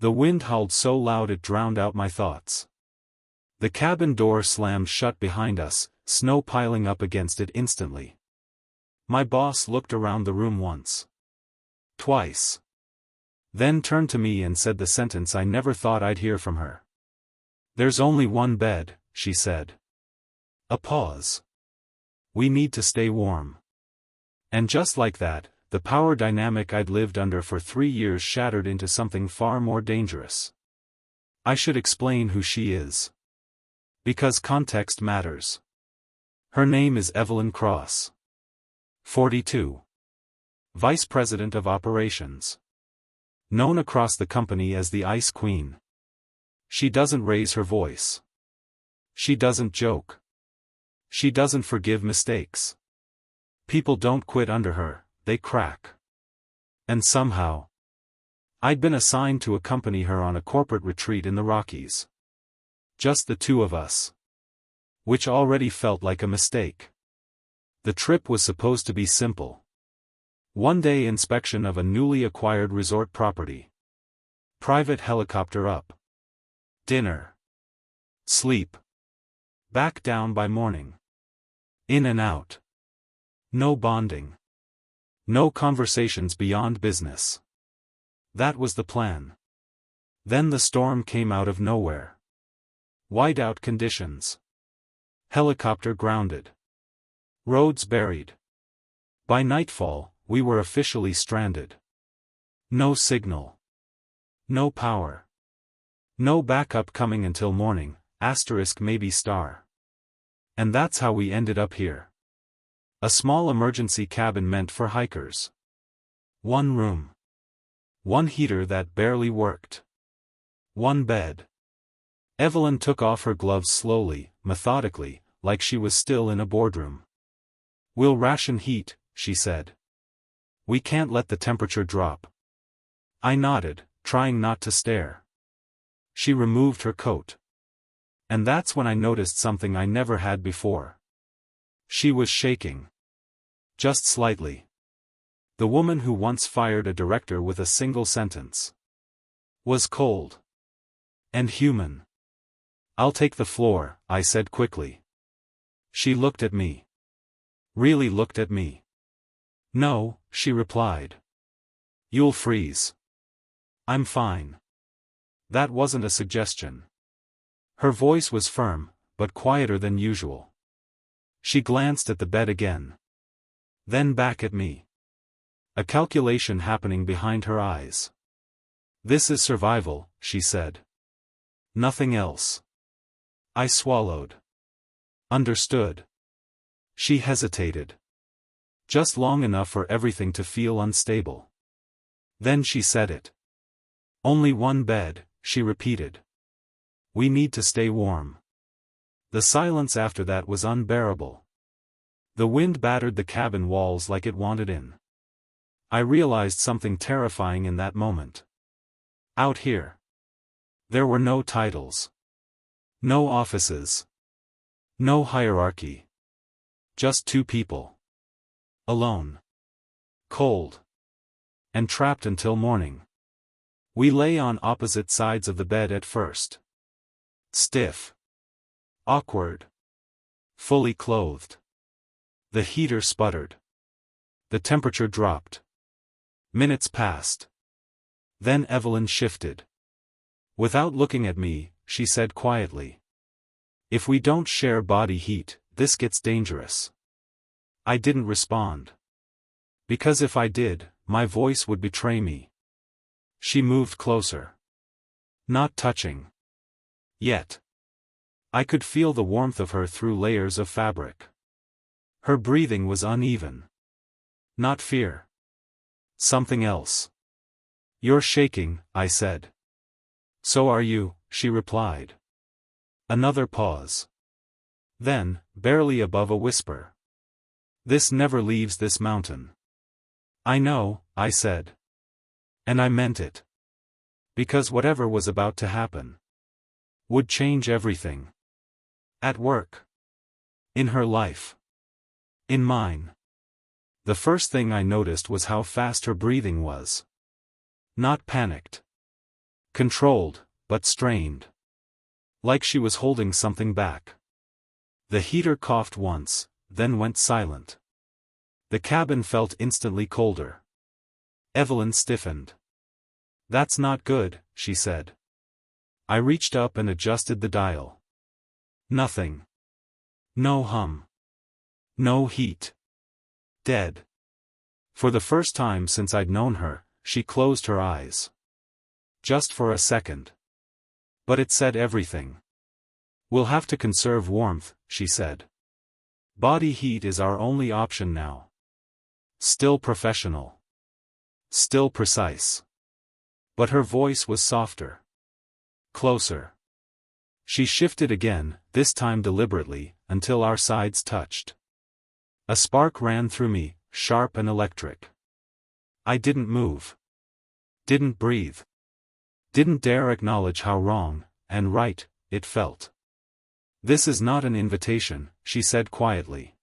The wind howled so loud it drowned out my thoughts. The cabin door slammed shut behind us, snow piling up against it instantly. My boss looked around the room once. Twice. Then turned to me and said the sentence I never thought I'd hear from her. "There's only one bed," she said. A pause. "We need to stay warm." And just like that, the power dynamic I'd lived under for 3 years shattered into something far more dangerous. I should explain who she is. Because context matters. Her name is Evelyn Cross. 42. Vice President of Operations. Known across the company as the Ice Queen. She doesn't raise her voice. She doesn't joke. She doesn't forgive mistakes. People don't quit under her, they crack. And somehow, I'd been assigned to accompany her on a corporate retreat in the Rockies. Just the two of us. Which already felt like a mistake. The trip was supposed to be simple. One-day inspection of a newly acquired resort property. Private helicopter up. Dinner. Sleep. Back down by morning. In and out. No bonding. No conversations beyond business. That was the plan. Then the storm came out of nowhere. Whiteout conditions. Helicopter grounded. Roads buried. By nightfall, we were officially stranded. No signal. No power. No backup coming until morning, *maybe star. And that's how we ended up here. A small emergency cabin meant for hikers. One room. One heater that barely worked. One bed. Evelyn took off her gloves slowly, methodically, like she was still in a boardroom. "We'll ration heat," she said. "We can't let the temperature drop." I nodded, trying not to stare. She removed her coat. And that's when I noticed something I never had before. She was shaking. Just slightly. The woman who once fired a director with a single sentence was cold. And human. "I'll take the floor," I said quickly. She looked at me. Really looked at me. "No," she replied. "You'll freeze." "I'm fine." That wasn't a suggestion. Her voice was firm, but quieter than usual. She glanced at the bed again. Then back at me. A calculation happening behind her eyes. "This is survival," she said. "Nothing else." I swallowed. Understood. She hesitated. Just long enough for everything to feel unstable. Then she said it. "Only one bed," she repeated. "We need to stay warm." The silence after that was unbearable. The wind battered the cabin walls like it wanted in. I realized something terrifying in that moment. Out here, there were no titles. No offices. No hierarchy. Just two people. Alone. Cold. And trapped until morning. We lay on opposite sides of the bed at first. Stiff. Awkward. Fully clothed. The heater sputtered. The temperature dropped. Minutes passed. Then Evelyn shifted. Without looking at me, she said quietly. "If we don't share body heat, this gets dangerous." I didn't respond. Because if I did, my voice would betray me. She moved closer. Not touching. Yet. I could feel the warmth of her through layers of fabric. Her breathing was uneven. Not fear. Something else. "You're shaking," I said. "So are you," she replied. Another pause. Then, barely above a whisper. "This never leaves this mountain." "I know," I said. And I meant it. Because whatever was about to happen would change everything. At work. In her life. In mine. The first thing I noticed was how fast her breathing was. Not panicked. Controlled, but strained. Like she was holding something back. The heater coughed once, then went silent. The cabin felt instantly colder. Evelyn stiffened. "That's not good," she said. I reached up and adjusted the dial. Nothing. No hum. No heat. Dead. For the first time since I'd known her, she closed her eyes. Just for a second. But it said everything. "We'll have to conserve warmth," she said. "Body heat is our only option now." Still professional. Still precise. But her voice was softer. Closer. She shifted again, this time deliberately, until our sides touched. A spark ran through me, sharp and electric. I didn't move. Didn't breathe. Didn't dare acknowledge how wrong, and right, it felt. "This is not an invitation," she said quietly.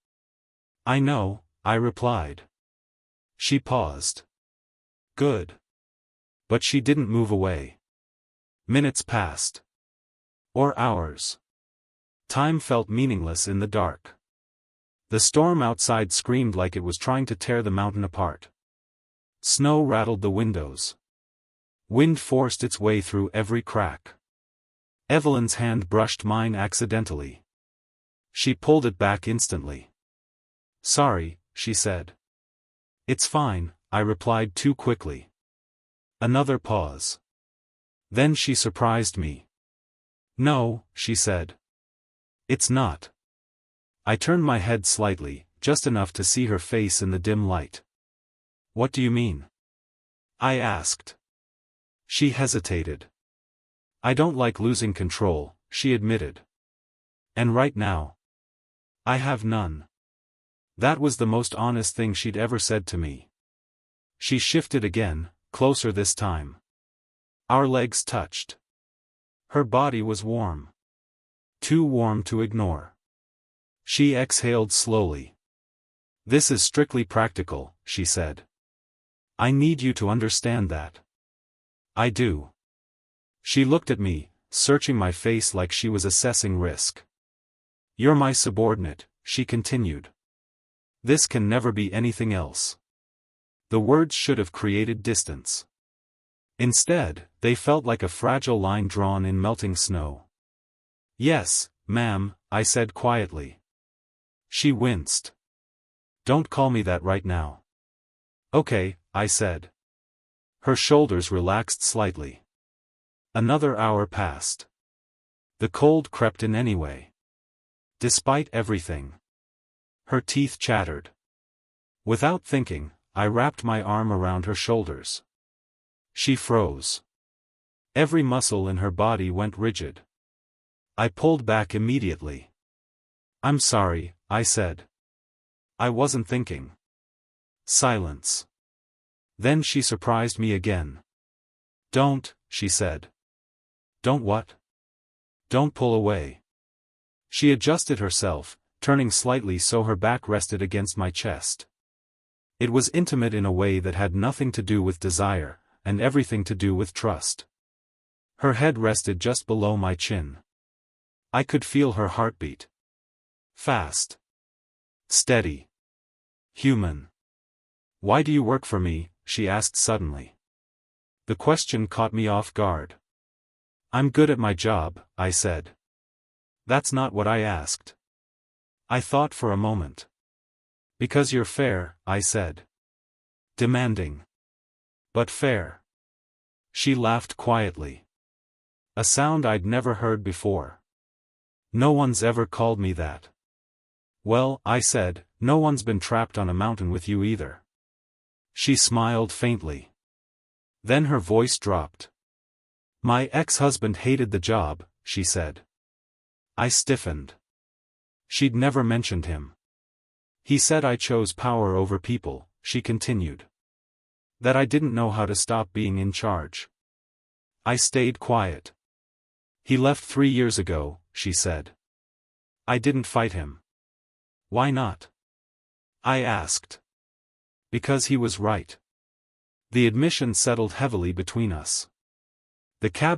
"I know," I replied. She paused. "Good." But she didn't move away. Minutes passed. Or hours. Time felt meaningless in the dark. The storm outside screamed like it was trying to tear the mountain apart. Snow rattled the windows. Wind forced its way through every crack. Evelyn's hand brushed mine accidentally. She pulled it back instantly. "Sorry," she said. "It's fine," I replied too quickly. Another pause. Then she surprised me. "No," she said. "It's not." I turned my head slightly, just enough to see her face in the dim light. "What do you mean?" I asked. She hesitated. "I don't like losing control," she admitted. "And right now, I have none." That was the most honest thing she'd ever said to me. She shifted again, closer this time. Our legs touched. Her body was warm. Too warm to ignore. She exhaled slowly. "This is strictly practical," she said. "I need you to understand that." "I do." She looked at me, searching my face like she was assessing risk. "You're my subordinate," she continued. "This can never be anything else." The words should have created distance. Instead, they felt like a fragile line drawn in melting snow. "Yes, ma'am," I said quietly. She winced. "Don't call me that right now." "Okay," I said. Her shoulders relaxed slightly. Another hour passed. The cold crept in anyway. Despite everything. Her teeth chattered. Without thinking, I wrapped my arm around her shoulders. She froze. Every muscle in her body went rigid. I pulled back immediately. "I'm sorry," I said. "I wasn't thinking." Silence. Then she surprised me again. "Don't," she said. "Don't what?" "Don't pull away." She adjusted herself, turning slightly so her back rested against my chest. It was intimate in a way that had nothing to do with desire, and everything to do with trust. Her head rested just below my chin. I could feel her heartbeat. Fast. Steady. Human. "Why do you work for me?" she asked suddenly. The question caught me off guard. "I'm good at my job," I said. "That's not what I asked." I thought for a moment. "Because you're fair," I said. Demanding. But fair. She laughed quietly. A sound I'd never heard before. "No one's ever called me that." "Well," I said, "no one's been trapped on a mountain with you either." She smiled faintly. Then her voice dropped. "My ex-husband hated the job," she said. I stiffened. She'd never mentioned him. "He said I chose power over people," she continued. "That I didn't know how to stop being in charge." I stayed quiet. "He left 3 years ago," she said. "I didn't fight him." "Why not?" I asked. "Because he was right." The admission settled heavily between us. The cabin